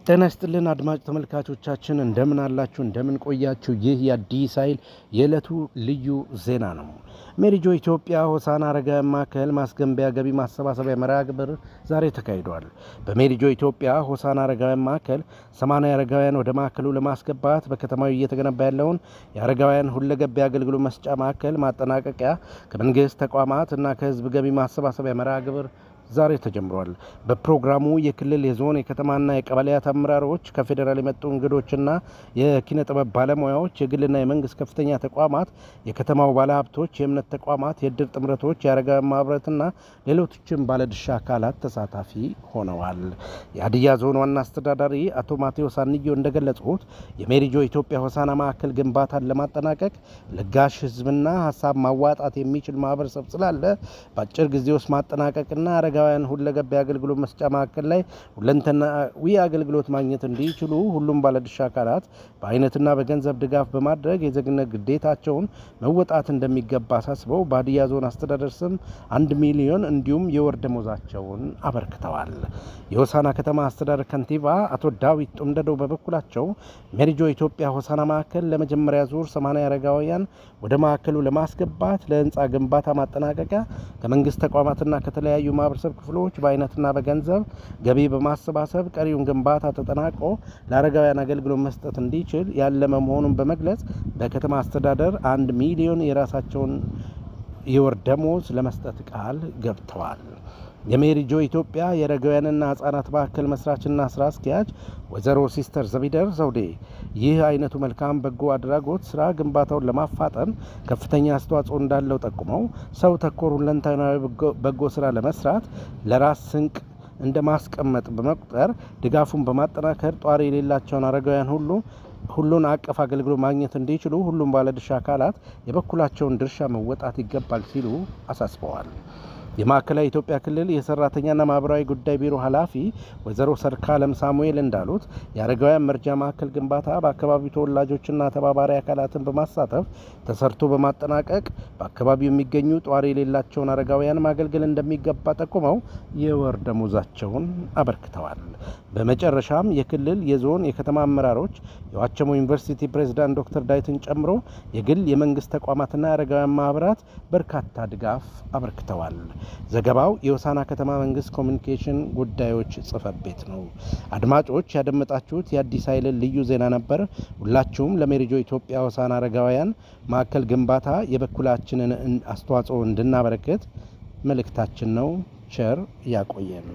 ጤና ይስጥልን አድማጭ ተመልካቾቻችን እንደምን አላችሁ እንደምን ቆያችሁ ይህ የአዲስ ኃይል የዕለቱ ልዩ ዜና ነው። ሜሪጆ ኢትዮጵያ ሆሳና አረጋውያን ማዕከል ማስገንቢያ ገቢ ማሰባሰቢያ መርሃ ግብር ዛሬ ተካሂዷል። በሜሪጆ ኢትዮጵያ ሆሳና አረጋውያን ማዕከል 80 አረጋውያን ወደ ማዕከሉ ለማስገባት በከተማው እየተገነባ ያለውን የአረጋውያን ሁለገብ አገልግሎት መስጫ ማዕከል ማጠናቀቂያ ከመንግስት ተቋማት እና ከህዝብ ገቢ ማሰባሰቢያ መርሃ ግብር ዛሬ ተጀምሯል። በፕሮግራሙ የክልል የዞን የከተማና የቀበሌያት አመራሮች ከፌደራል የመጡ እንግዶችና የኪነ ጥበብ ባለሙያዎች የግልና የመንግስት ከፍተኛ ተቋማት የከተማው ባለሀብቶች የእምነት ተቋማት የእድር ጥምረቶች የአረጋውያን ማህበራትና ሌሎችም ባለድርሻ አካላት ተሳታፊ ሆነዋል። የሀዲያ ዞን ዋና አስተዳዳሪ አቶ ማቴዎስ አንዮ እንደገለጹት የሜሪጆ ኢትዮጵያ ሆሳና ማዕከል ግንባታን ለማጠናቀቅ ለጋሽ ህዝብና ሀሳብ ማዋጣት የሚችል ማህበረሰብ ስላለ በአጭር ጊዜ ውስጥ ማጠናቀቅና አረጋውያን ሁለገብ አገልግሎት መስጫ ማዕከል ላይ ሁለንተናዊ አገልግሎት ማግኘት እንዲችሉ ሁሉም ባለድርሻ አካላት በአይነትና በገንዘብ ድጋፍ በማድረግ የዜግነት ግዴታቸውን መወጣት እንደሚገባ አሳስበው በሀዲያ ዞን አስተዳደር ስም 1 ሚሊዮን እንዲሁም የወር ደመወዛቸውን አበርክተዋል። የሆሳና ከተማ አስተዳደር ከንቲባ አቶ ዳዊት ጡምደዶ በበኩላቸው ሜሪጆ ኢትዮጵያ ሆሳና ማዕከል ለመጀመሪያ ዙር 80 አረጋውያን ወደ ማዕከሉ ለማስገባት ለህንፃ ግንባታ ማጠናቀቂያ ከመንግስት ተቋማትና ከተለያዩ ማህበረሰብ ክፍሎች በአይነትና በገንዘብ ገቢ በማሰባሰብ ቀሪውን ግንባታ ተጠናቆ ለአረጋውያን አገልግሎት መስጠት እንዲችል ያለመ መሆኑን በመግለጽ በከተማ አስተዳደር 1 ሚሊዮን የራሳቸውን የወር ደመወዝ ለመስጠት ቃል ገብተዋል። የሜሪጆ ኢትዮጵያ የአረጋውያንና ህጻናት ማዕከል መስራችና ስራ አስኪያጅ ወይዘሮ ሲስተር ዘቢደር ዘውዴ ይህ አይነቱ መልካም በጎ አድራጎት ስራ ግንባታውን ለማፋጠን ከፍተኛ አስተዋጽኦ እንዳለው ጠቁመው ሰው ተኮር ሁለንተናዊ በጎ ስራ ለመስራት ለራስ ስንቅ እንደ ማስቀመጥ በመቁጠር ድጋፉን በማጠናከር ጧሪ የሌላቸውን አረጋውያን ሁሉን አቀፍ አገልግሎት ማግኘት እንዲችሉ ሁሉም ባለድርሻ አካላት የበኩላቸውን ድርሻ መወጣት ይገባል ሲሉ አሳስበዋል። የማዕከላዊ ኢትዮጵያ ክልል የሰራተኛና ማህበራዊ ጉዳይ ቢሮ ኃላፊ ወይዘሮ ሰርካለም ሳሙኤል እንዳሉት የአረጋውያን መርጃ ማዕከል ግንባታ በአካባቢው ተወላጆችና ተባባሪ አካላትን በማሳተፍ ተሰርቶ በማጠናቀቅ በአካባቢው የሚገኙ ጧሪ የሌላቸውን አረጋውያን ማገልገል እንደሚገባ ጠቁመው የወር ደመወዛቸውን አበርክተዋል። በመጨረሻም የክልል የዞን የከተማ አመራሮች የዋቸሞ ዩኒቨርሲቲ ፕሬዝዳንት ዶክተር ዳዊትን ጨምሮ የግል የመንግስት ተቋማትና የአረጋውያን ማህበራት በርካታ ድጋፍ አበርክተዋል። ዘገባው የሆሳና ከተማ መንግስት ኮሚኒኬሽን ጉዳዮች ጽሕፈት ቤት ነው። አድማጮች ያደመጣችሁት የአዲስ ኃይል ልዩ ዜና ነበር። ሁላችሁም ለሜሪጆ ኢትዮጵያ ሆሳና አረጋውያን ማዕከል ግንባታ የበኩላችንን አስተዋጽኦ እንድናበረክት መልእክታችን ነው። ቸር ያቆየን።